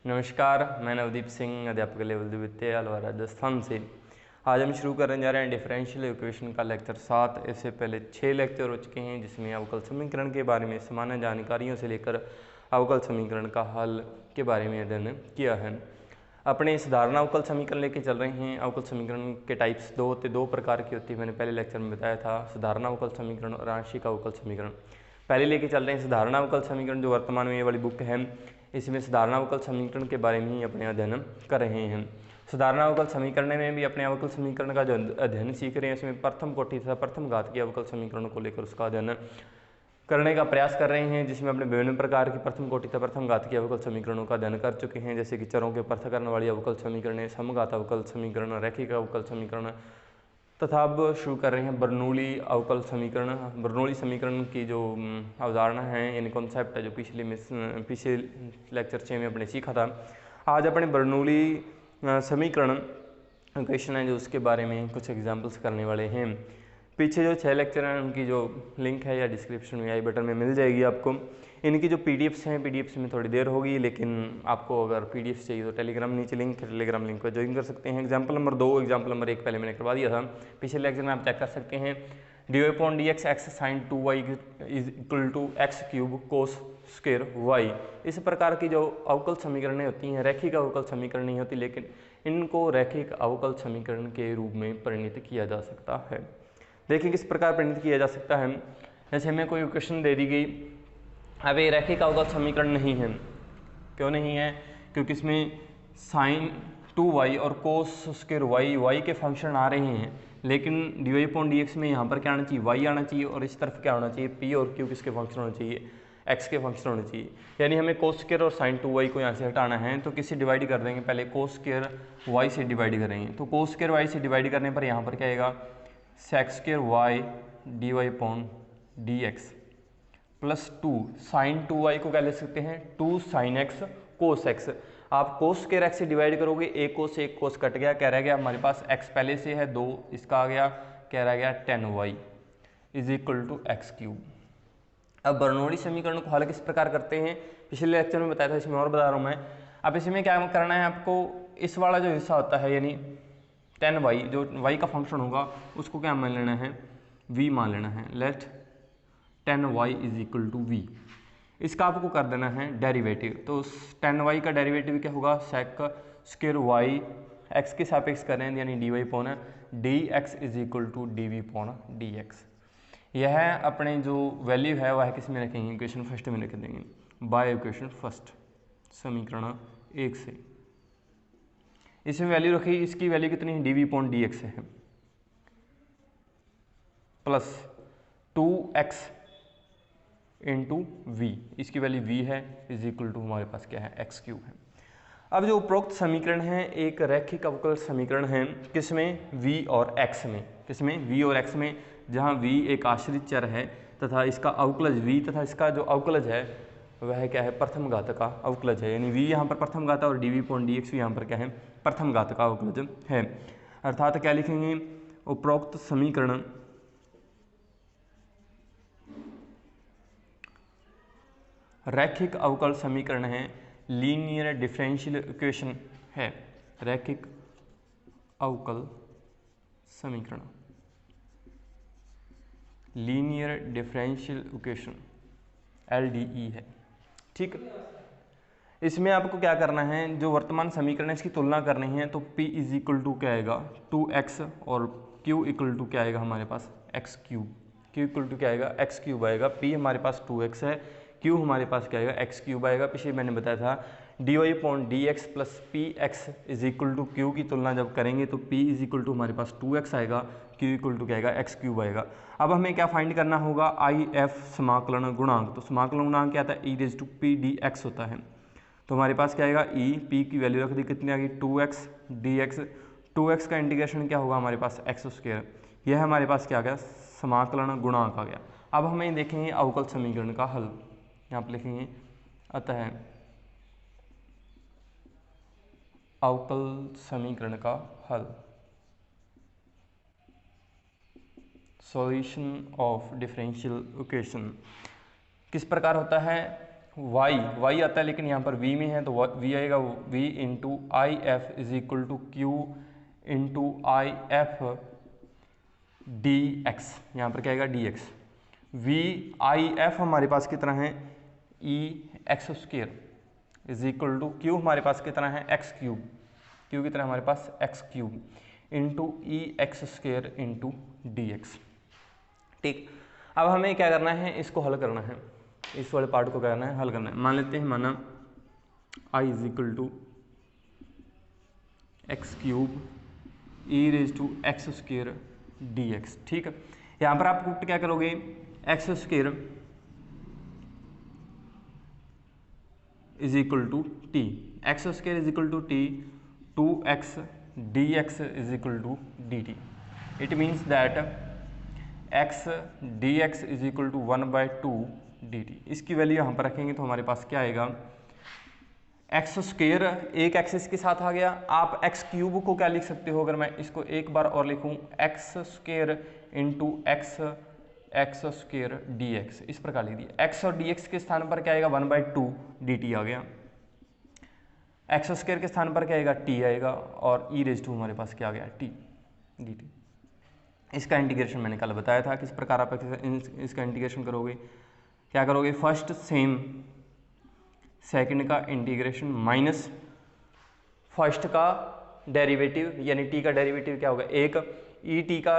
नमस्कार, मैं नवदीप सिंह, अध्यापक लेवल द्वितीय अलवर राजस्थान से। आज हम शुरू करने जा रहे हैं डिफरेंशियल इक्वेशन का लेक्चर 7। इससे पहले 6 लेक्चर हो चुके हैं जिसमें अवकल समीकरण के बारे में सामान्य जानकारियों से लेकर अवकल समीकरण का हल के बारे में अध्ययन किया है। अपने साधारण अवकल समीकरण लेके चल रहे हैं। अवकल समीकरण के टाइप्स दो प्रकार की होती है, मैंने पहले लेक्चर में बताया था, साधारण अवकल समीकरण और आंशिक अवकल समीकरण। पहले लेके चल रहे हैं साधारण अवकल समीकरण, जो वर्तमान में ये वाली बुक है, इसमें साधारण अवकल समीकरण के बारे में ही अपने अध्ययन कर रहे हैं। साधारण अवकल समीकरण में भी अपने अवकल समीकरण का जो अध्ययन सीख रहे हैं, इसमें प्रथम कोटि तथा प्रथम घात के अवकल समीकरणों को लेकर उसका अध्ययन करने का प्रयास कर रहे हैं, जिसमें अपने विभिन्न प्रकार की प्रथम कोटि तथा प्रथम घात के अवकल समीकरणों का अध्ययन कर चुके हैं, जैसे कि चरों के पृथक्करण वाली अवकल समीकरण, समघात अवकल समीकरण, रैखिक अवकल समीकरण, तथा अब शुरू कर रहे हैं बर्नौली अवकल समीकरण। बर्नौली समीकरण की जो अवधारणा है, यानी कॉन्सेप्ट है, जो पिछले लेक्चर 6 में अपने सीखा था। आज अपने बर्नौली समीकरण क्वेश्चन है जो उसके बारे में कुछ एग्जाम्पल्स करने वाले हैं। पीछे जो 6 लेक्चर हैं उनकी जो लिंक है या डिस्क्रिप्शन में आई बटन में मिल जाएगी आपको। इनकी जो पीडीएफ्स हैं, पीडीएफ्स में थोड़ी देर होगी, लेकिन आपको अगर पीडीएफ चाहिए तो टेलीग्राम नीचे लिंक है, टेलीग्राम लिंक पर ज्वाइन कर सकते हैं। एग्जाम्पल नंबर 2, एग्जाम्पल नंबर 1 पहले मैंने करवा दिया था, पिछले लेक्चर में आप चेक कर सकते हैं। dy/dx x sin 2y is equal to x cube cos square y। इस प्रकार की जो अवकल समीकरणें होती हैं, रैखिक अवकल समीकरण नहीं होती, लेकिन इनको रैखिक अवकल समीकरण के रूप में परिणित किया जा सकता है। देखिए किस प्रकार परिणित किया जा सकता है। जैसे हमें कोई इक्वेशन दे दी गई, अब ये रैखिक अवकल समीकरण नहीं है। क्यों नहीं है? क्योंकि इसमें साइन 2y और कोस स्क्वायर y के फंक्शन आ रहे हैं, लेकिन dy/dx में यहाँ पर क्या आना चाहिए? y आना चाहिए, और इस तरफ क्या होना चाहिए? p और q किसके फंक्शन होने चाहिए? x के फंक्शन होने चाहिए। यानी हमें कोस स्क्वायर और साइन 2y को यहाँ से हटाना है, तो किससे डिवाइड कर देंगे? पहले कोस स्क्वायर y से डिवाइड करेंगे, तो कोस स्क्वायर y से डिवाइड करने पर यहाँ पर क्या आएगा? Sec square y dy/dx plus 2 sine 2y को क्या ले सकते हैं? 2 साइन x कोस x। आप कोस स्क्वायर x से डिवाइड करोगे, एक कोस कट गया, क्या रह गया हमारे पास? x पहले से है 2, इसका आ गया, क्या रह गया? 10y is equal to x cube. अब बर्नौली समीकरण को हल किस प्रकार करते हैं, पिछले लेक्चर में बताया था, इसमें और बता रहा हूँ मैं। अब इसमें क्या करना है आपको? इस वाला जो हिस्सा होता है, यानी 10y, जो y का फंक्शन होगा, उसको क्या मान लेना है? v मान लेना है। Let 10y is equal to v। इसका आपको कर देना है डेरिवेटिव। तो 10y का डेरिवेटिव क्या होगा? सेक स्क्वायर y x के सापेक्ष कर रहे हैं, यानी dy/dx is equal to dv/dx। यह अपने जो वैल्यू है वह किस में रखेंगे? इक्वेशन फर्स्ट में रख देंगे, बाय इक्वेशन फर्स्ट, समीकरण 1 से। इसमें वैल्यू रखी, इसकी वैल्यू कितनी है? dv/dx है, प्लस 2x इंटू v, इसकी वैल्यू v है, इज इक्वल टू हमारे पास क्या है? एक्स क्यूब है। अब जो उपरोक्त समीकरण है एक रैखिक अवकल समीकरण है, किसमें? v और x में। किसमें? v और x में, जहाँ v एक आश्रित चर है तथा इसका अवकलज v तथा इसका जो अवकलज है वह क्या है? प्रथम घात का अवकलज है, यानी v यहाँ पर प्रथम घात और dv/dx भी यहाँ पर क्या है? प्रथम घात का अवकलज है। अर्थात क्या लिखेंगे? उपरोक्त समीकरण रैखिक अवकल समीकरण है, लीनियर डिफरेंशियल इक्वेशन है, रैखिक अवकल समीकरण, लीनियर डिफरेंशियल इक्वेशन LDE है। ठीक, इसमें आपको क्या करना है? जो वर्तमान समीकरण है इसकी तुलना करनी है, तो P इज इक्वल टू क्या आएगा? 2x, और Q इक्वल टू क्या आएगा हमारे पास? X cube. Q equal to क्या आएगा? एक्स क्यूब आएगा। P हमारे पास 2x है, Q हमारे पास क्या आएगा? एक्स क्यूब आएगा। पिछले मैंने बताया था dy/dx plus px is equal to Q की तुलना जब करेंगे तो P इज इक्वल टू हमारे पास 2x आएगा, Q इक्वल टू क्या आएगा? एक्स क्यूब आएगा। अब हमें क्या फाइंड करना होगा? IF समाकलन गुणांक। तो समाकलन गुणांक क्या आता है? e⁻p/dx होता है। तो हमारे पास क्या आएगा? e, p की वैल्यू रख दी, कितनी आ गई? 2x dx। 2x का इंटीग्रेशन क्या होगा हमारे पास? X square. यह हमारे पास क्या आ गया? समाकलन गुणांक आ गया। अब हमें देखेंगे अवकल समीकरण का हल, यहाँ पर लिखेंगे अतः अवकल समीकरण का हल, सॉल्यूशन ऑफ डिफरेंशियल इक्वेशन किस प्रकार होता है? वाई आता है लेकिन यहाँ पर वी में है तो वी आएगा V into I F is equal to Q into I F d x. यहाँ पर क्या आएगा d x. V I F हमारे पास कितना है e x square is equal to Q हमारे पास कितना है एक्स क्यूब, क्यू कितना हमारे पास x cube into e x square into d x. ठीक, अब हमें क्या करना है, इसको हल करना है, इस वाले पार्ट को क्या करना है, हल करना है। मान लेते हैं माना I is equal to x cube e raise to x square d x. ठीक है, यहाँ पर आप पुट क्या करोगे, x square is equal to t, x square is equal to t, 2x dx is equal to d t. It means that x dx is equal to 1/2 dt। इसकी value यहाँ पर रखेंगे तो हमारे पास क्या आएगा, एक्स स्क्वेयर एक एक्सिस के साथ आ गया। आप एक्स क्यूब को क्या लिख सकते हो, अगर मैं इसको एक बार और लिखूँ, x square into x square D x, इस प्रकार लिख दिया। एक्स और डी एक्स के स्थान पर क्या आएगा 1/2 dt आ गया, एक्स स्क्वेयर के स्थान पर क्या आएगा टी आएगा, और ई रेज टू हमारे पास क्या आ गया टी डी टी। इसका इंटीग्रेशन मैंने कल बताया था किस प्रकार आप इसका इंटीग्रेशन करोगे। क्या करोगे, फर्स्ट सेम सेकंड का इंटीग्रेशन माइनस फर्स्ट का डेरिवेटिव, यानी टी का डेरिवेटिव क्या होगा एक, ई टी का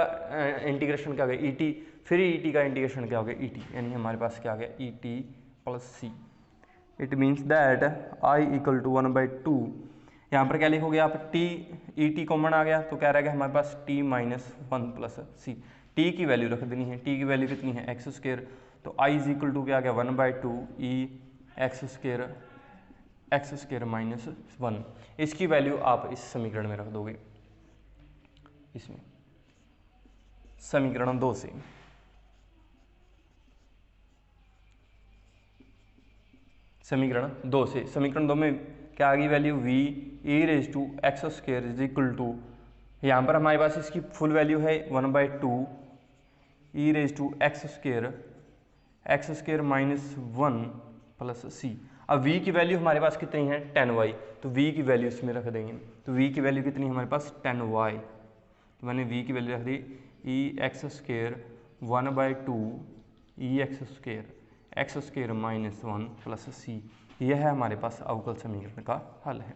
इंटीग्रेशन क्या होगा ई टी, फिर ई टी का इंटीग्रेशन क्या होगा ई टी, यानी हमारे पास क्या आ गया e t plus c. It means that I equal to 1/2, यहाँ पर क्या लिखोगे आप टी, ई टी कॉमन आ गया तो क्या रहेगा हमारे पास t minus 1 plus c. T की वैल्यू रख देनी है, टी की वैल्यू कितनी है एक्स स्क्वेयर, तो आई इज इक्वल टू क्या आ गया 1/2 ई एक्स स्क्वेयर माइनस 1। इसकी वैल्यू आप इस समीकरण में रख दोगे, इसमें समीकरण 2 से। समीकरण 2 से, समीकरण 2 में क्या आ गई value v e raise to x square is equal to, यहाँ पर हमारे पास इसकी फुल वैल्यू है 1/2 e raise to x square minus 1 plus सी। अब v की वैल्यू हमारे पास कितनी है 10y, तो v की वैल्यू इसमें रख देंगे, तो v की वैल्यू कितनी है हमारे पास 10y, तो मैंने v की वैल्यू रख दी ई एक्स स्क्वेयर 1/2 ई एक्स स्क्वेयर माइनस 1 प्लस सी। यह है हमारे पास अवकल समीकरण का हल है।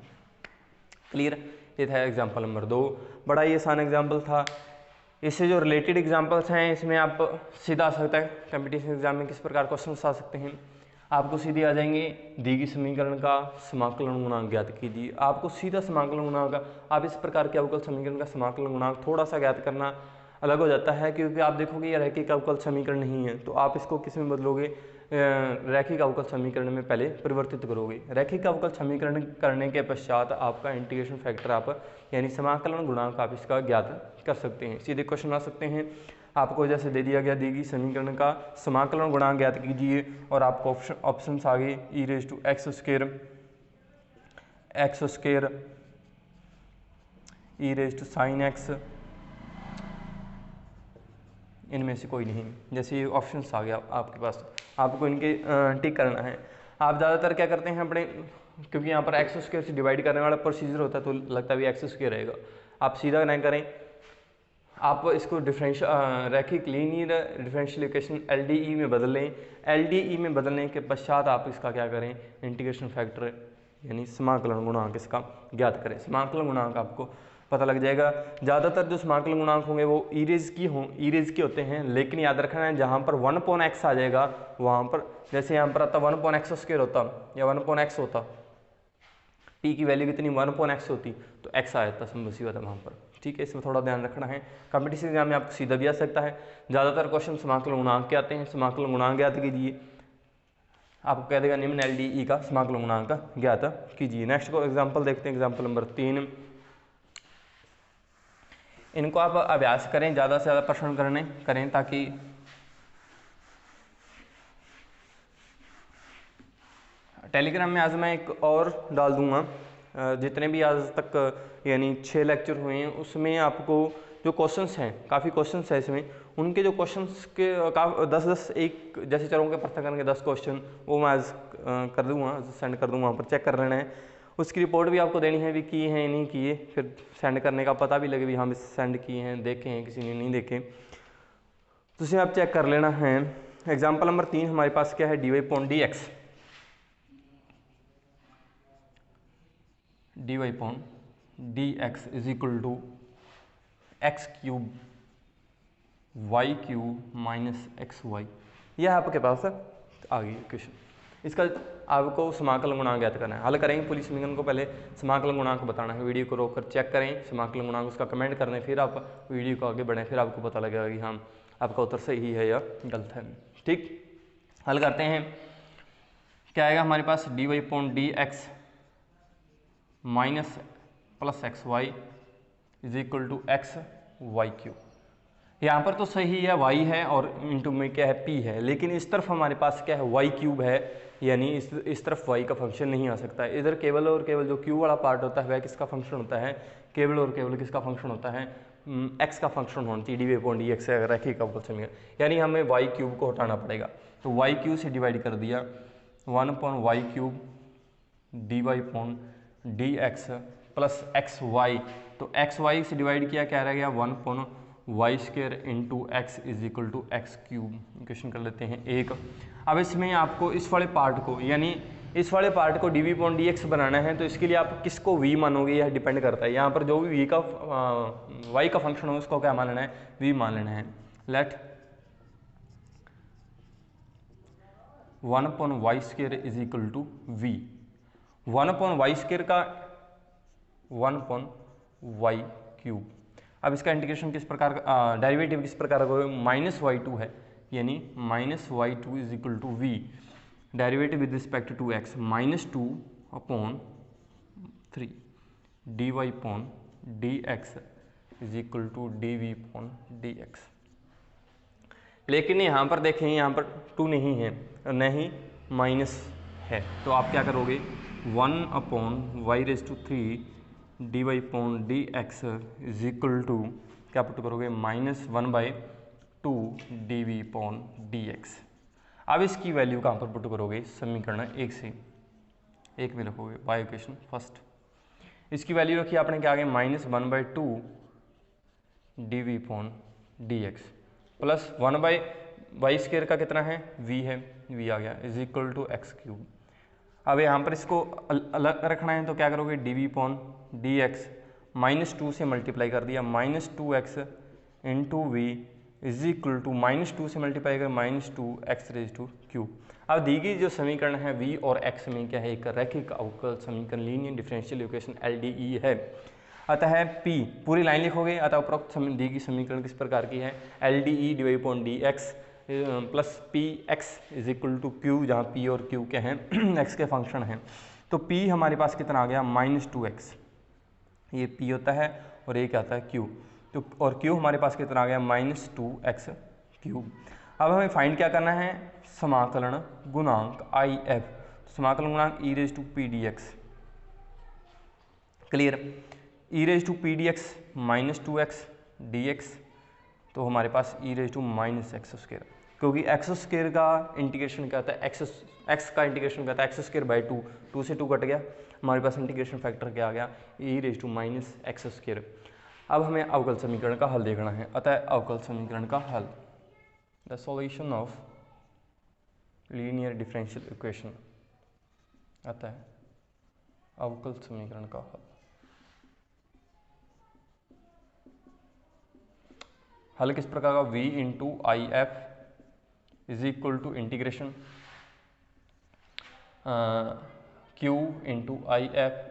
क्लियर, ये था एग्जाम्पल नंबर 2। बड़ा ही आसान एग्जाम्पल था। इससे जो रिलेटेड एग्जाम्पल्स हैं इसमें आप सीधा आ सकता है कंपटीशन एग्जाम में किस प्रकार क्वेश्चन आ सकते हैं। आपको सीधे आ जाएंगे, दी गई समीकरण का समाकलन गुणांक ज्ञात कीजिए। आपको सीधा समाकलन गुणांक, आप इस प्रकार के अवकल समीकरण का समाकलन गुणांक थोड़ा सा ज्ञात करना अलग हो जाता है, क्योंकि आप देखोगे ये रैखिक अवकल समीकरण नहीं है, तो आप इसको किस में बदलोगे, रैखिक अवकल समीकरण में पहले परिवर्तित करोगे। रैखिक अवकल समीकरण करने के पश्चात आपका इंटीग्रेशन फैक्टर आप यानी समाकलन गुणांक आप इसका ज्ञात कर सकते हैं। सीधे क्वेश्चन आ सकते हैं, आपको जैसे दे दिया गया, देगी समीकरण का समाकलन गुणांक ज्ञात कीजिए, और आपको ऑप्शन आ गए e raise to x square e raise to sine x, इनमें से कोई नहीं। जैसे ये ऑप्शंस आ गया आपके पास, आपको इनके टिक करना है। आप ज़्यादातर क्या करते हैं अपने, क्योंकि यहाँ पर एक्स स्क्वेयर से डिवाइड करने वाला प्रोसीजर होता है तो लगता भी एक्स स्क्वेयर रहेगा, आप सीधा नहीं करें, आप इसको रैखिक लीनियर डिफरेंशियल इक्वेशन LDE में बदल लें। LDE में बदलने के पश्चात आप इसका क्या करें, इंटीग्रेशन फैक्टर यानी समाकलन गुणांक इसका ज्ञात करें। समाकलन गुणांक आपको पता लग जाएगा। ज़्यादातर जो समाकलन गुणांक होंगे वो ईरेज के होते हैं, लेकिन याद रखना है जहाँ पर 1/x आ जाएगा वहाँ पर, जैसे यहाँ पर आता 1/x² होता या 1/x होता, t की वैल्यू कितनी 1/x होती तो x आ जाता, संबंधी होता वहाँ पर। ठीक है, इसमें थोड़ा ध्यान रखना है। कॉम्पिटिशन एग्जाम में आपको सीधा भी आ सकता है। ज़्यादातर क्वेश्चन समाकलन गुणांक के आते हैं, समाकलन गुणांक ज्ञात कीजिए, आपको कह देगा निम्न LDE का समाकलन गुणांक ज्ञात कीजिए। नेक्स्ट को एग्जाम्पल देखते हैं, एग्जाम्पल नंबर 3। इनको आप अभ्यास करें, ज़्यादा से ज़्यादा प्रश्न करें ताकि टेलीग्राम में आज मैं एक और डाल दूंगा, जितने भी आज तक यानी 6 लेक्चर हुए हैं उसमें आपको जो क्वेश्चंस हैं, काफ़ी क्वेश्चंस हैं इसमें, उनके जो क्वेश्चंस के 10 एक जैसे चरों के पृथक्करण के 10 क्वेश्चन वो मैं आज कर दूँगा, सेंड कर दूँगा, वहाँ पर चेक कर लेना है। उसकी रिपोर्ट भी आपको देनी है भी किए हैं नहीं किए, फिर सेंड करने का पता भी लगे भी हम सेंड किए हैं, देखे हैं, किसी ने नहीं देखे, तो उसे आप चेक कर लेना है। एग्जाम्पल नंबर 3 हमारे पास क्या है, dy/dx, dy/dx is equal to x³ y³ minus xy, यह आपके पास आ गई क्वेश्चन। इसका आपको समाकलन गुणांक ज्ञात करना है। हल करेंगे पूरी समीकरण को, पहले समाकलन गुणांक बताना है। वीडियो को रोककर चेक करें समाकलन गुणांक, उसका कमेंट करने, फिर आप वीडियो को आगे बढ़ें, फिर आपको पता लगेगा कि हाँ आपका उत्तर सही है या गलत है। ठीक, हल करते हैं। क्या आएगा हमारे पास, dy/dx minus plus xy is equal to xy³। यहाँ पर तो सही है y है और इंटू में क्या है p है, लेकिन इस तरफ हमारे पास क्या है y³ है, यानी इस तरफ y का फंक्शन नहीं आ सकता है। इधर केवल और केवल जो q वाला पार्ट होता है वह किसका फंक्शन होता है, केवल और केवल किसका फंक्शन होता है, x का फंक्शन होना चाहिए। dy/dx से अगर रैखिक अवकल समीकरण, यानी हमें y³ को हटाना पड़ेगा, तो y³ से डिवाइड कर दिया 1/y³ dy/dx प्लस xy, तो xy से डिवाइड किया, क्या रह गया 1/y² into x is equal to x³। Question कर लेते हैं एक। अब इसमें आपको इस वाले पार्ट को, यानी इस वाले पार्ट को dv/dx बनाना है, तो इसके लिए आप किसको v मानोगे यह डिपेंड करता है। यहाँ पर जो भी v का y का फंक्शन हो उसको क्या मान लेना है, v मान लेना है। Let 1/y² is equal to v, 1/y² का 1/y³। अब इसका इंटीग्रेशन किस प्रकार का, डेरिवेटिव किस प्रकार का होगा, -y2 है, यानी -y2 is equal to v, derivative with respect to x -2/3 dy/dx is equal to dv/dx। लेकिन यहाँ पर देखें, यहाँ पर 2 नहीं है, नहीं माइनस है, तो आप क्या करोगे 1/y3 dy/dx is equal to क्या पुट करोगे, -1/2 dv/dx। अब इसकी वैल्यू कहाँ पर पुट करोगे, समीकरण 1 से 1 में रखोगे, बाय इक्वेशन फर्स्ट। इसकी वैल्यू रखी आपने, क्या आ गया -1/2 dv/dx प्लस 1/y² का कितना है, v है, v आ गया इज इक्वल टू x³। अब यहाँ पर इसको अलग रखना है, तो क्या करोगे dv/dx -2 से मल्टीप्लाई कर दिया, -2x into v is equal to -2 से मल्टीप्लाई कर -2x⁵। अब दी गई जो समीकरण है v और x में क्या है, एक रैखिक अवकल समीकरण, लीनियर डिफरेंशियल इक्वेशन LDE है। अतः p पूरी लाइन लिखोगे, अतः उपरोक्त दी गई समीकरण किस प्रकार की है, LDE dy/dx plus p x is equal to q, जहाँ पी और क्यू क्या हैं एक्स के फंक्शन हैं। तो p हमारे पास कितना आ गया -2x, ये p होता है और ये क्या आता है q, तो और q हमारे पास कितना आ गया -2x³। अब हमें फाइंड क्या करना है, समाकलन गुणांक IF, समाकलन गुणांक e⁻p⁻dx। Clear, e⁻p⁻dx -2x dx, तो हमारे पास e⁻x², क्योंकि x² का इंटीग्रेशन क्या होता है, x का इंटीग्रेशन क्या होता है x²/2, 2 से 2 कट गया, हमारे पास इंटीग्रेशन फैक्टर क्या आ गया e⁻x²। अब हमें अवकल समीकरण का हल देखना है, अतः अवकल समीकरण का हल, the solution of linear differential equation, अतः अवकल समीकरण का हल। हल किस प्रकार का, v into I F is equal to integration q into I F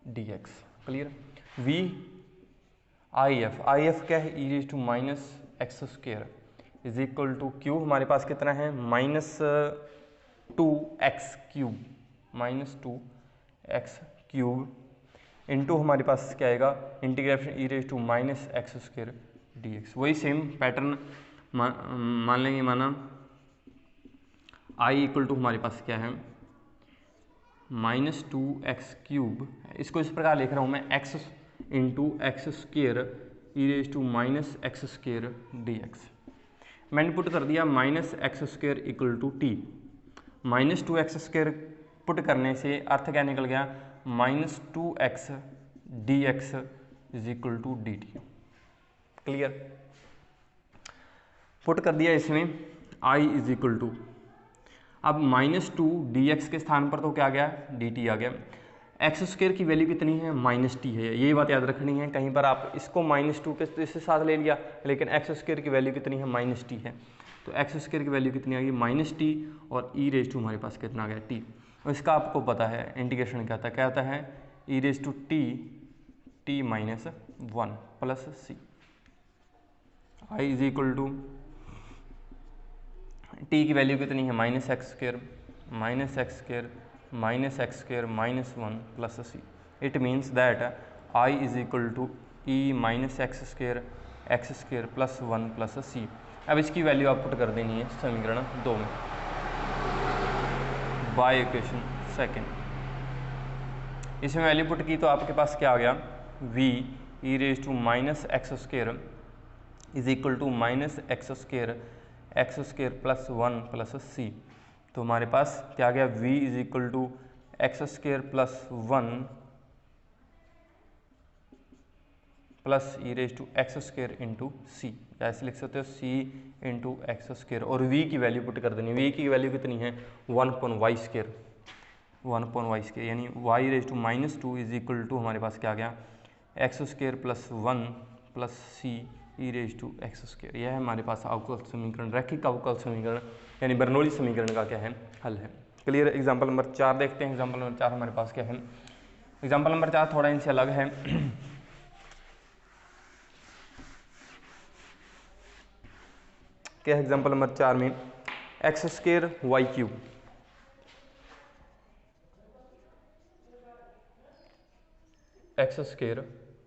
d x. Clear, v i F क्या है e⁻x² is equal to q हमारे पास कितना है -2x³ इंटू हमारे पास क्या आएगा इंटीग्रेशन e⁻x² dx। वही सेम पैटर्न मान लेंगे, माना i इक्वल टू हमारे पास क्या है -2x³, इसको इस प्रकार लिख रहा हूँ मैं x into x² e raise to minus x square d x. मैंने पुट कर दिया minus x square equal to t. Minus 2x square put करने से अर्थ क्या निकल गया, minus 2x d x is equal to d t. Clear. Put कर दिया इसमें i इज इक्वल टू, अब माइनस 2 डी एक्स के स्थान पर तो क्या आ गया, डी टी आ गया। एक्स स्क्र की वैल्यू कितनी है, माइनस टी है, यही बात याद रखनी है। कहीं पर आप इसको माइनस 2 के इसके साथ ले लिया, लेकिन एक्स स्क्र की वैल्यू कितनी है, माइनस टी है। तो एक्स स्क्र की वैल्यू कितनी आ गई, माइनस टी, और ई रेज टू हमारे पास कितना आ गया, टी। और इसका आपको पता है इंटीग्रेशन क्या आता है, e raise to t t minus 1 plus c. I is equal to t की वैल्यू कितनी है, minus x square minus x square minus x square minus 1 plus c. It means that I is equal to e minus x square plus 1 plus सी। अब इसकी value आप put कर देनी है समीकरण 2 में बाय इक्वेशन सेकेंड। इसमें वैल्यू पुट की तो आपके पास क्या आ गया, v e raise to minus x square is equal to minus x square plus 1 plus c. तो हमारे पास क्या आ गया, v is equal to x square plus 1 plus e raise to x square into c, ऐसे लिख सकते हो सी इंटू एक्स स्क्र। और v की वैल्यू पुट कर देनी, v की वैल्यू कितनी है, 1/y स्क्र 1/y स्क्र, यानी y raise to minus 2 is equal to हमारे पास क्या आ गया, x square plus 1 plus c e raise to x square. यह है हमारे पास अवकल समीकरण, रैखिक अवकल समीकरण यानी बर्नौली समीकरण का क्या है, हल है। क्लियर। एग्जाम्पल नंबर 4 देखते हैं। एग्जाम्पल नंबर 4 हमारे पास क्या है, एग्जाम्पल नंबर 4 थोड़ा इनसे अलग है। क्या है एग्जाम्पल नंबर 4 में, x square y cube x square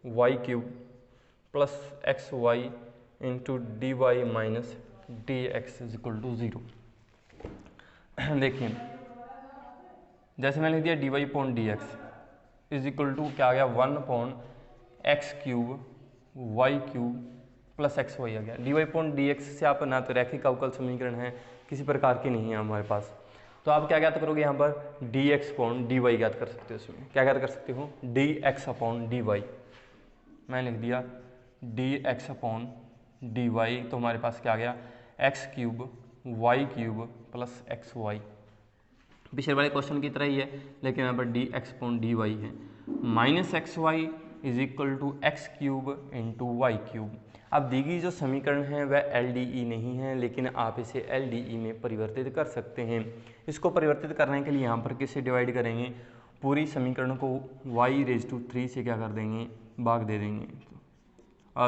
y cube plus x y into d y minus d x is equal to 0। देखिए जैसे मैंने लिख दिया d y point d x is equal to क्या आ गया, 1/x cube y cube plus x y आ गया। D y point d x से आप ना तो रैखिक अवकल समीकरण है, किसी प्रकार की नहीं है हमारे पास, तो आप क्या ज्ञात करोगे यहाँ पर, d x upon d y ज्ञात कर सकते हो। इसमें क्या ज्ञात कर सकते हो, d x upon d y. मैंने लिख दिया d x upon d y, तो हमारे पास क्या आ गया, x cube y cube plus x y. पिछले वाले क्वेश्चन की तरह ही है, लेकिन यहाँ पर d x upon d y है। Minus x y is equal to x cube into y cube. अब दी गई जो समीकरण है वह LDE नहीं है, लेकिन आप इसे LDE में परिवर्तित कर सकते हैं। इसको परिवर्तित करने के लिए यहाँ पर किससे डिवाइड करेंगे, पूरी समीकरण को y रेज टू 3 से क्या कर देंगे, भाग दे देंगे।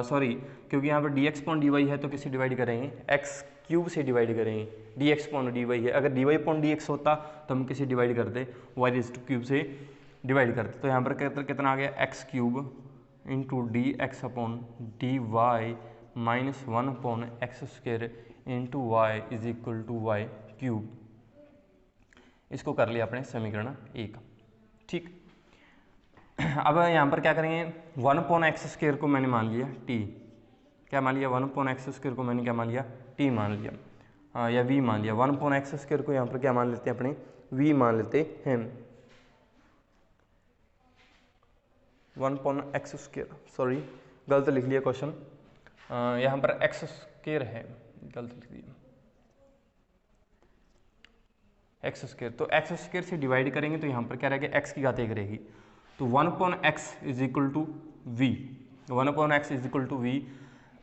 सॉरी, क्योंकि यहाँ पर dx पॉइंट dy है तो किससे डिवाइड करेंगे, x क्यूब से डिवाइड करेंगे। dx पॉइंट dy है, अगर dy पॉइंट dx होता तो हम किसे डिवाइड करते, y रेज टू क्यूब से डिवाइड करते। तो यहाँ पर कितना आ गया, x cube into d x upon d y minus 1/x square into y is equal to y cube. इसको कर लिया अपने समीकरण 1। ठीक, अब यहाँ पर क्या करेंगे, 1/x स्क्र को मैंने मान लिया t, क्या मान लिया, 1/x स्क्र को मैंने क्या मान लिया, t मान लिया, या v मान लिया। 1/x स्क्र को यहाँ पर क्या मान लेते हैं, अपने v मान लेते हैं। 1/x स्क्र, सॉरी गलत लिख लिया क्वेश्चन, यहाँ पर x स्क्र है, गलत लिख दिया x स्क्र। तो x स्क्र से डिवाइड करेंगे तो यहाँ पर क्या रहेगा, x की घात 1 रहेगी। तो 1/x is equal to v, 1/x is equal to v।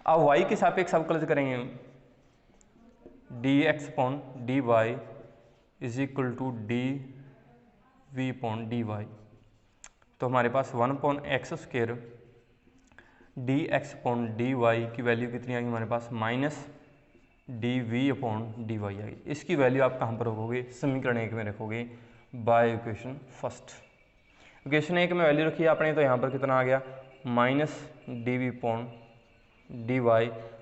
अब y के सापेक्ष अवकलज करेंगे, dx upon dy is equal to dv upon dy। तो हमारे पास 1/x square dx upon dy की वैल्यू कितनी आ गई हमारे पास, माइनस dv अपॉन dy आ गई। इसकी वैल्यू आप कहाँ पर रखोगे, समीकरण 1 में रखोगे बाय इक्वेशन फर्स्ट। इक्वेशन 1 में वैल्यू रखी आपने, तो यहाँ पर कितना आ गया, माइनस dv अपॉन dy,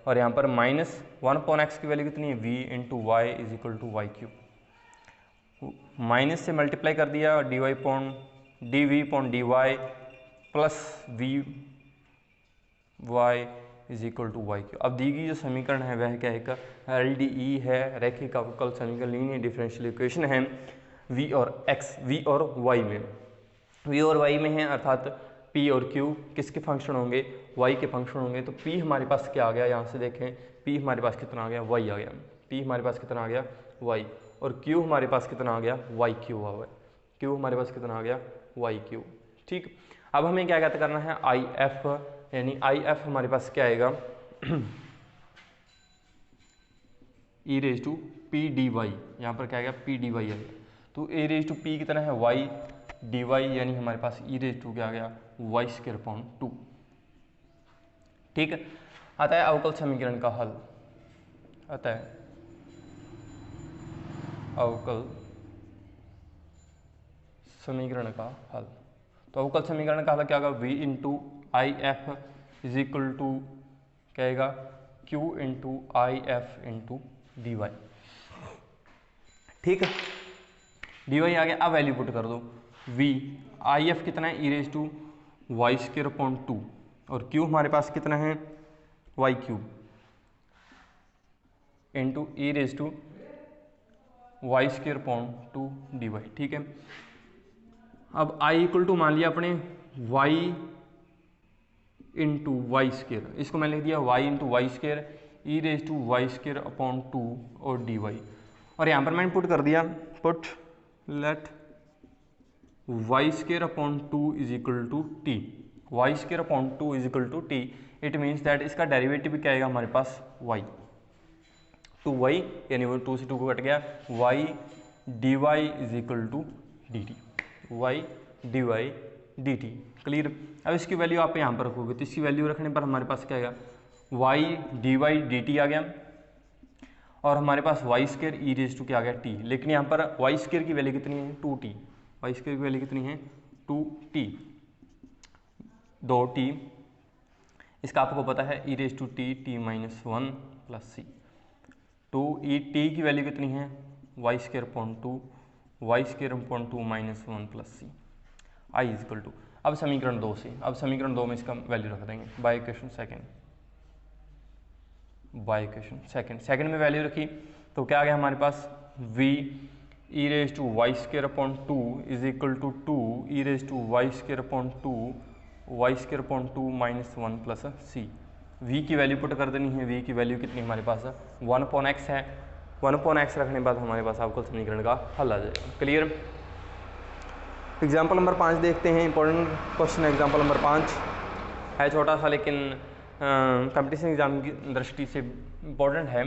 और यहाँ पर माइनस 1/x की वैल्यू कितनी है, v into y is equal to y cube. Minus से मल्टीप्लाई कर दिया, dy upon dv upon dy plus v y is equal to y q. अब दी गई जो समीकरण है वह क्या है, एक LDE है, रैखिक अवकल समीकरण, लीनियर डिफरेंशियल इक्वेशन है v और y में, v और y में है, अर्थात p और q किसके फंक्शन होंगे, y के फंक्शन होंगे। तो p हमारे पास क्या आ गया, यहाँ से देखें p हमारे पास कितना आ गया, y आ गया, p हमारे पास कितना आ गया, y, और q हमारे पास कितना आ गया, yq हुआ है, q हमारे पास कितना आ गया, yq। ठीक, अब हमें क्या ज्ञात करना है, IF, यानी IF हमारे पास क्या आएगा e raise to p d y, यहाँ पर क्या आएगा पी डी वाई आएगा। तो ए रेज टू पी कितना है वाई डी वाई, यानी हमारे पास ई रेज टू क्या आ गया वाई स्क्वायर अपॉन 2। ठीक है, आता है अवकल समीकरण का हल, आता है अवकल समीकरण का हल। तो अवकल समीकरण का हल क्या होगा, v into I F is equal to क्या आएगा q इंटू आई एफ इंटू डी वाई। ठीक है, डी वाई आ गया, अब वैल्यू पुट कर दो, v आई एफ कितना है, e raise to y square upon 2, और q हमारे पास कितना है y cube into e raise to y square upon 2 d y. ठीक है, अब i इक्वल टू मान लिया अपने y इंटू वाई स्क्र, इसको मैंने लिख दिया y into y square e raise to y square upon 2 और डी वाई, और यहाँ पर मैंने पुट कर दिया, put let y square upon 2 is equal to t, y square upon 2 is equal to t, it means that इसका derivative भी क्या आएगा हमारे पास y, 2y, यानी वो 2 से 2 को कट गया, y d y is equal to d t, y d y d t. Clear, अब इसकी वैल्यू आप यहाँ पर रखोगे, तो इसकी वैल्यू रखने पर हमारे पास क्या आएगा y d y d t आ गया, और हमारे पास y square e raise to क्या आ गया टी, लेकिन यहाँ पर वाई स्क्र की वैल्यू कितनी है 2t, वाई स्क्र की वैल्यू कितनी है 2t, 2t, इसका आपको पता है e raise to t, t minus 1 plus c, to e t की वैल्यू कितनी है y square upon 2, y square upon 2 minus 1 plus c, I is equal to, अब समीकरण 2 से, अब समीकरण 2 में इसका वैल्यू रख देंगे by equation second, by equation second, second में वैल्यू रखी तो क्या आ गया हमारे पास v e raise to y square upon 2 is equal to 2 e raise to y square upon 2 y square upon 2 minus 1 plus सी, v की वैल्यू पुट कर देनी है, v की वैल्यू कितनी हमारे पास 1 अपॉन एक्स है, 1 अपॉन एक्स रखने के बाद हमारे पास अवकल समीकरण का हल आ जाएगा। क्लियर, एग्जाम्पल नंबर 5 देखते हैं, इंपॉर्टेंट क्वेश्चन एग्जाम्पल नंबर 5 है, छोटा सा लेकिन कंपटीशन एग्जाम की दृष्टि से इम्पोर्टेंट है।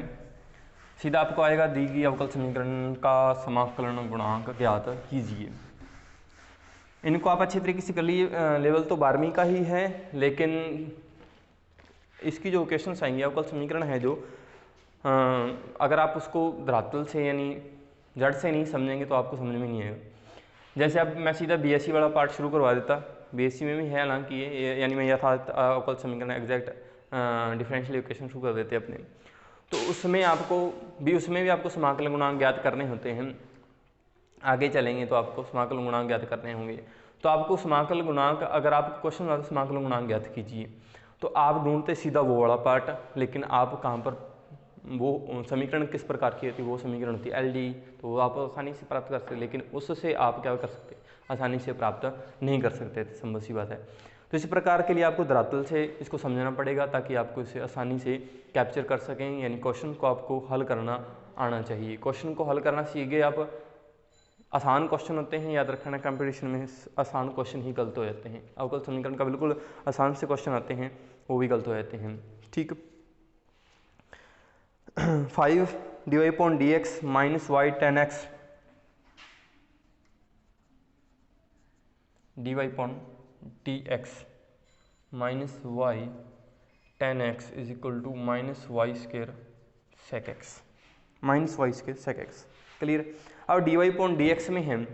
सीधा आपको आएगा दी गई अवकल समीकरण का समाकलन गुणांक ज्ञात कीजिए। इनको आप अच्छे तरीके से कर लिए, लेवल तो 12वीं का ही है, लेकिन इसकी जो क्वेश्चन आएंगे अवकल समीकरण है जो अगर आप उसको धरातल से यानी जड़ से नहीं समझेंगे तो आपको समझ में नहीं आएगा। जैसे अब मैं सीधा बीएससी वाला पार्ट शुरू करवा देता, बीएससी में भी है हालांकि ये, यानी मैं यथार्थ अवकल समीकरण एग्जैक्ट डिफरेंशियल इक्वेशन शुरू कर देते अपने, तो उसमें भी आपको समाकलन गुणांक ज्ञात करने होते हैं। आगे चलेंगे तो आपको समाकलन गुणांक ज्ञात करने होंगे, तो आपको समाकलन गुणांक, अगर आप क्वेश्चन आता समाकलन गुणांक ज्ञात कीजिए तो आप ढूंढते सीधा वो वाला पार्ट, लेकिन आप कहाँ पर वो समीकरण किस प्रकार की होती है, वो समीकरण होती है LD, तो वो आप आसानी से प्राप्त कर सकते, लेकिन उससे आप क्या कर सकते आसानी से प्राप्त नहीं कर सकते, संभव सी बात है। तो इस प्रकार के लिए आपको धरातल से इसको समझना पड़ेगा ताकि आपको इसे आसानी से कैप्चर कर सकें, यानी क्वेश्चन को आपको हल करना आना चाहिए। क्वेश्चन को हल करना सीख गए आप, आसान क्वेश्चन होते हैं, याद रखना कंपटीशन में आसान क्वेश्चन ही गलत हो जाते हैं, अवकल समीकरण का बिल्कुल आसान से क्वेश्चन आते हैं वो भी गलत हो जाते हैं। ठीक, 5 dy upon d x minus y 10x d y upon d x minus y 10x is equal to minus y square sec x, minus y square sec x. Clear, अब d y upon d x में हम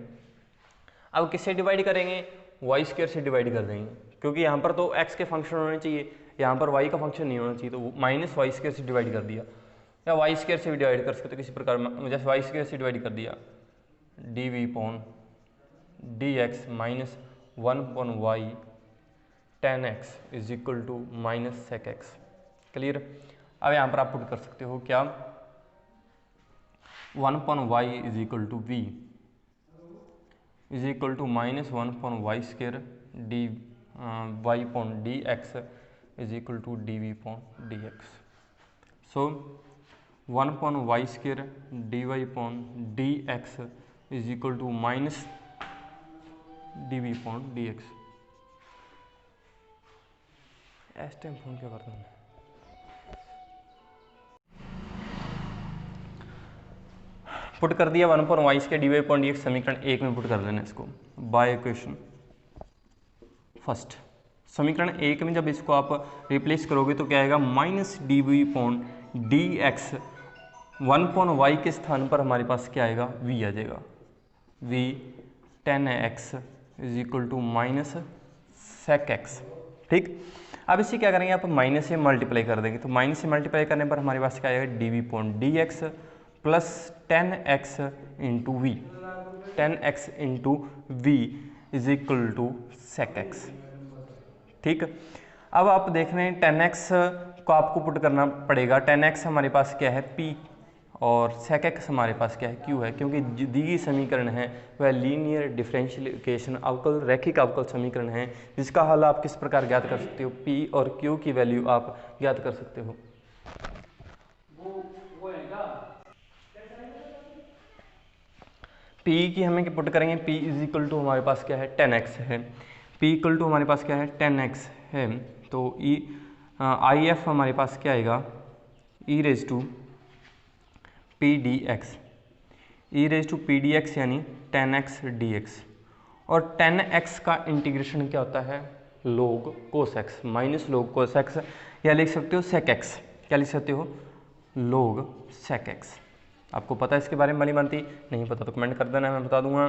अब किससे divide करेंगे, Y square से divide कर देंगे, क्योंकि यहाँ पर तो x के फंक्शन होने चाहिए, यहाँ पर y का फंक्शन नहीं होना चाहिए, तो माइनस वाई स्क्र से डिवाइड कर दिया, या वाई स्क्र से भी डिवाइड कर सकते किसी प्रकार, जैसे वाई स्क्र से डिवाइड कर दिया d v upon d x minus 1 upon y 10x is equal to minus sec x. Clear. अब यहाँ पर आप पुट कर सकते हो क्या, 1/y is equal to v is equal to -1/y² d y/dx is equal to dv/dx। So 1/y² dy/dx is equal to -dv/dx। इस time phone क्या करता हूँ, पुट कर दिया 1/y² dy/dx समीकरण 1 में पुट कर देना इसको बाय इक्वेशन फर्स्ट। समीकरण 1 में जब इसको आप रिप्लेस करोगे तो क्या आएगा, -dv/dx 1/y के स्थान पर हमारे पास क्या आएगा, v आ जाएगा, v tan x is equal to -sec x। ठीक, अब इसे क्या करेंगे, आप माइनस से मल्टीप्लाई कर देंगे, तो माइनस से मल्टीप्लाई करने पर हमारे पास क्या आएगा, dv/dx plus tan x into v, tan x into v is equal to sec x। ठीक, अब आप देख रहे हैं tan x को आपको पुट करना पड़ेगा, tan x हमारे पास क्या है p और sec x हमारे पास क्या है, q है, क्योंकि दी गई समीकरण है वह लीनियर डिफरेंशियल इक्वेशन अवकल रैखिक अवकल समीकरण है, जिसका हल आप किस प्रकार ज्ञात कर सकते हो, p और q की वैल्यू आप ज्ञात कर सकते हो। p की हमें पुट करेंगे, p इज इक्वल टू हमारे पास क्या है, tan x है, p इक्वल टू हमारे पास क्या है, tan x है, तो आई एफ हमारे पास क्या आएगा, e raise to p d x, e raise to p d x यानी tan x dx, और tan x का इंटीग्रेशन क्या होता है, log cos x minus log cos x, या लिख सकते हो sec x, क्या लिख सकते हो, log sec x। आपको पता है इसके बारे में भली भांति, नहीं पता तो कमेंट कर देना, मैं बता दूंगा।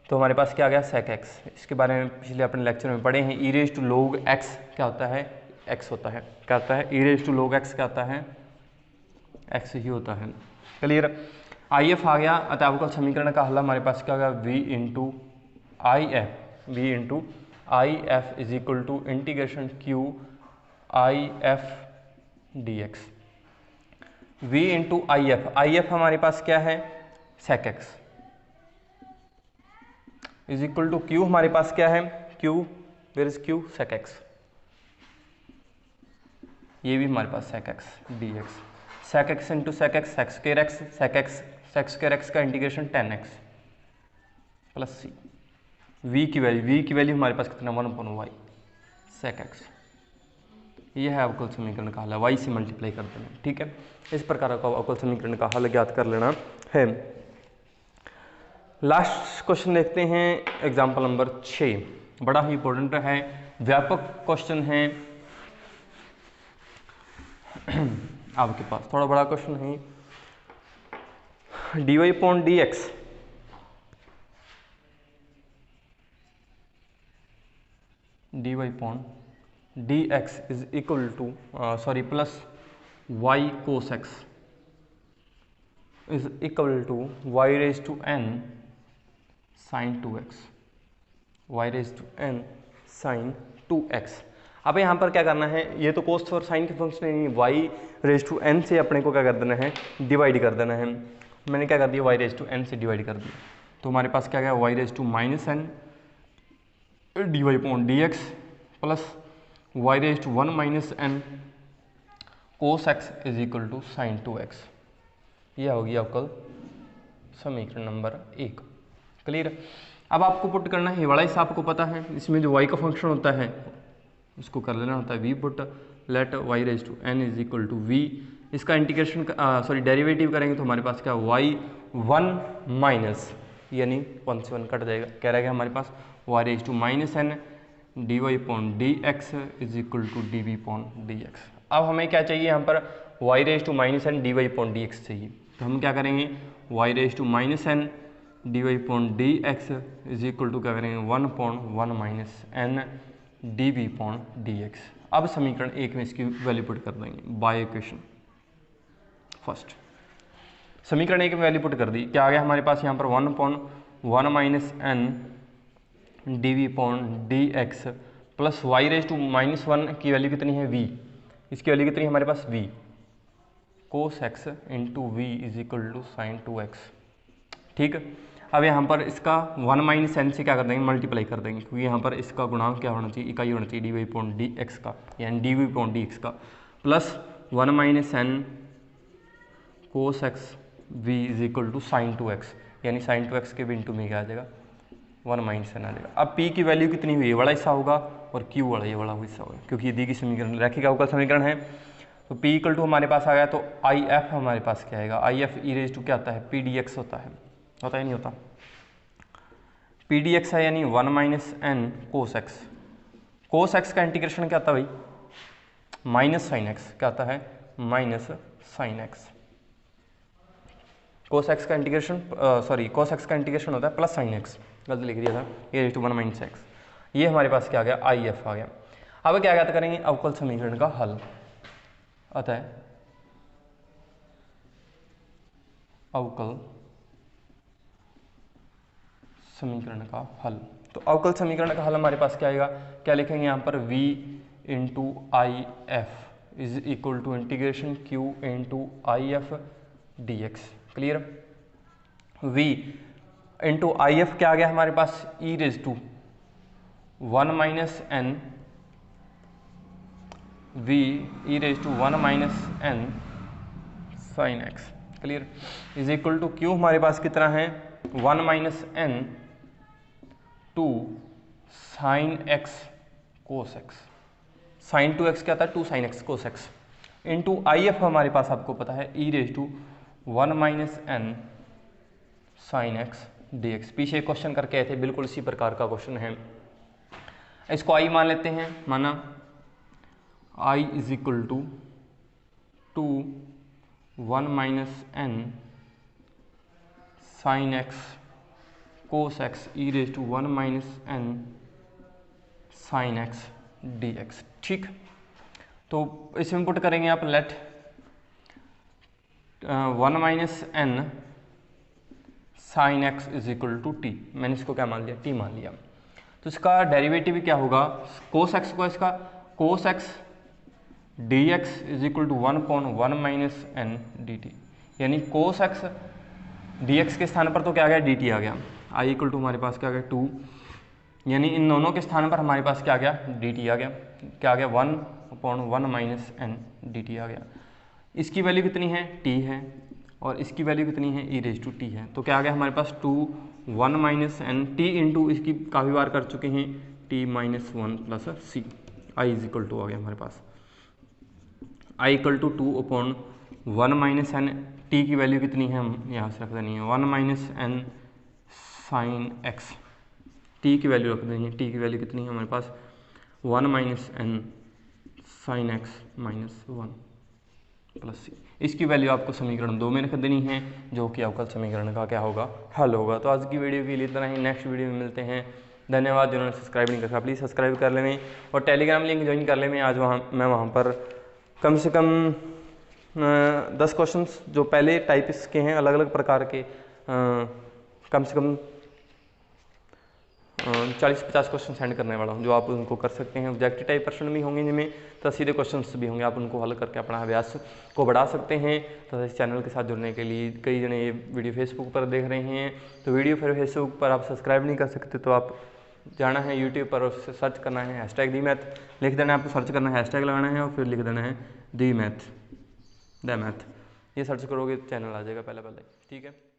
तो हमारे पास क्या आ गया, sec x, इसके बारे में पिछले अपने लेक्चर में पढ़े हैं। e raise to log x क्या होता है, x होता है, क्या होता है, e raise to log x क्या होता है, x ही होता है। क्लियर, आई एफ आ गया, अतः अवकल समीकरण का हल हमारे पास क्या होगा, v into I F is equal to integration q i F d x, v into I F हमारे पास क्या है, sec x is equal to q हमारे पास क्या है, q where is q sec x, ये भी हमारे पास sec x dx, sec x into sec x sec square x, sec square x का integration tan x plus c, v की वैल्यू हमारे पास कितना, 1/y sec x, यह है अवकल समीकरण का हल, y से मल्टीप्लाई कर देना। ठीक है, इस प्रकार का अवकल समीकरण का हल ज्ञात कर लेना है। लास्ट क्वेश्चन देखते हैं, एग्जाम्पल नंबर 6, बड़ा ही इंपॉर्टेंट है, व्यापक क्वेश्चन है आपके पास, थोड़ा बड़ा क्वेश्चन है। dy/dx dx is equal to plus y cos x is equal to y raise to n sin 2x, y raise to n sin 2x। अब यहाँ पर क्या करना है, ये तो कोस और साइन के फंक्शन है, y रेज टू n से अपने को क्या कर देना है, डिवाइड कर देना है। मैंने क्या कर दिया, y रेज टू n से डिवाइड कर दिया, तो हमारे पास क्या गया, y raise to -n dy/dx plus y raise to 1 - n cos x is equal to sin 2x। यह होगी अवकल समीकरण नंबर 1। क्लियर, अब आपको पुट करना है, ये वाला हिस्सा आपको पता है, इसमें जो y का फंक्शन होता है उसको कर लेना होता है v put, let y raise to n is equal to v, इसका इंटीग्रेशन डेरिवेटिव करेंगे तो हमारे पास क्या, y1 माइनस यानी 1 से 1 कट जाएगा, क्या रहेगा हमारे पास, y raise to -n dy/dx is equal to dv/dx। अब हमें क्या चाहिए यहाँ पर, y raise to -n dy/dx चाहिए, तो हम क्या करेंगे, y raise to -n dy/dx is equal to क्या करेंगे, 1/1 - n dv/dx। अब समीकरण 1 में इसकी वैल्यू पुट कर देंगे बाय इक्वेशन फर्स्ट। समीकरण 1 में वैल्यू पुट कर दी, क्या आ गया हमारे पास यहाँ पर 1/1 - n dv/dx plus y raise to -1 की वैल्यू कितनी है, v, इसकी वैल्यू कितनी है हमारे पास v, cos x into v is equal to sine 2x। ठीक है, अब यहाँ पर इसका 1 माइनस एन से क्या कर देंगे, मल्टीप्लाई कर देंगे, क्योंकि यहाँ पर इसका गुणांक क्या होना चाहिए, इकाई होना चाहिए d y point d x का, यानी d y point d x का, plus 1 minus n cos x v is equal to sine 2x, यानी साइन 2x के भी इंटू में क्या आ जाएगा 1 माइनस एन आ जाएगा। अब p की वैल्यू कितनी हुई, ये बड़ा हिस्सा होगा और q बड़ा ये बड़ा हिस्सा होगा, क्योंकि ये दी की समीकरण रैखिक अवकल समीकरण है। तो p इक्वल टू हमारे पास आ गया, तो आई एफ हमारे पास क्या आएगा, i f e raise to क्या आता है, पी डी एक्स होता है ही नहीं होता, पी डी एक्स है, यानी 1 minus n cos x. Cos x का इंटीग्रेशन क्या आता है भाई, माइनस साइन एक्स, क्या आता है minus sign x. Cos x का इंटीग्रेशन कोस एक्स का इंटीग्रेशन होता है प्लस साइन एक्स, गलत लिख दिया था, ये रेज टू 1 माइनस एक्स। ये हमारे पास क्या आ गया, आई एफ आ गया। अब क्या ज्ञात करेंगे, अवकल समीकरण का हल, अतः अवकल समीकरण का हल। तो अवकल समीकरण का हल हमारे पास क्या आएगा, क्या लिखेंगे यहाँ पर, v into I F is equal to integration q into I F d x. Clear, v into I F क्या आ गया हमारे पास, e raise to 1 minus n v e raise to 1 minus n sine x. Clear, is equal to q हमारे पास कितना है 1 minus n to sine x cos x. Sine 2x क्या था, 2 sine x cos x, into I F हमारे पास आपको पता है e raise to 1 minus n sine x d x. पीछे क्वेश्चन करके आए थे, बिल्कुल इसी प्रकार का क्वेश्चन है। इसको आई मान लेते हैं, माना I is equal to 1 minus n sine x cos x e raise to 1 minus n sine x d x. ठीक, तो इसमें पुट करेंगे आप, let 1 minus n sine x is equal to t, मैंने इसको क्या मान लिया, टी मान लिया। तो इसका डेरिवेटिव क्या होगा, कोस एक्स को इसका cos x d x is equal to 1/1 minus n d t, यानी कोस एक्स डी एक्स के स्थान पर तो क्या आ गया, डी टी आ गया, आई इक्वल टू हमारे पास क्या आ गया 2, यानी इन दोनों के स्थान पर हमारे पास क्या आ गया, डी टी आ गया, क्या आ गया 1/1 माइनस एन डी टी आ गया। इसकी वैल्यू कितनी है, टी है, और इसकी वैल्यू कितनी है, ई रेज टू टी है। तो क्या आ गया हमारे पास 2 1 माइनस एन टी इंटू इसकी काफ़ी बार कर चुके हैं, t minus 1 plus c, I is equal to आ गया हमारे पास, I equal to 2/1 minus n, t की वैल्यू कितनी है हम यहाँ से रख देनी है 1 minus n sine x, t की वैल्यू रख देनी है, टी की वैल्यू कितनी है हमारे पास 1 minus n sine x minus 1 plus सी। इसकी वैल्यू आपको समीकरण 2 में रख देनी है, जो कि अवकल समीकरण का क्या होगा, हल होगा। तो आज की वीडियो के लिए इतना ही, नेक्स्ट वीडियो में मिलते हैं। धन्यवाद, जिन्होंने सब्सक्राइब नहीं करा प्लीज़ सब्सक्राइब कर लें, और टेलीग्राम लिंक ज्वाइन कर लें। आज मैं वहाँ पर कम से कम 10 क्वेश्चंस जो पहले टाइप्स के हैं, अलग अलग प्रकार के, कम से कम 40-50 क्वेश्चन सेंड करने वाला हूँ, जो आप उनको कर सकते हैं। ऑब्जेक्टिव टाइप प्रश्न भी होंगे जिनमें, तो सीधे क्वेश्चंस भी होंगे, आप उनको हल करके अपना अभ्यास को बढ़ा सकते हैं। तो इस चैनल के साथ जुड़ने के लिए, कई जने ये वीडियो फेसबुक पर देख रहे हैं, तो वीडियो फिर फेसबुक पर आप सब्सक्राइब नहीं कर सकते, तो आप जाना है यूट्यूब पर, उससे सर्च करना है हैशटैग दी मैथ, लिख देना है, आपको सर्च करना है, हैशटैग लगाना है, और फिर लिख देना है द मैथ, ये सर्च करोगे चैनल आ जाएगा पहले, ठीक है।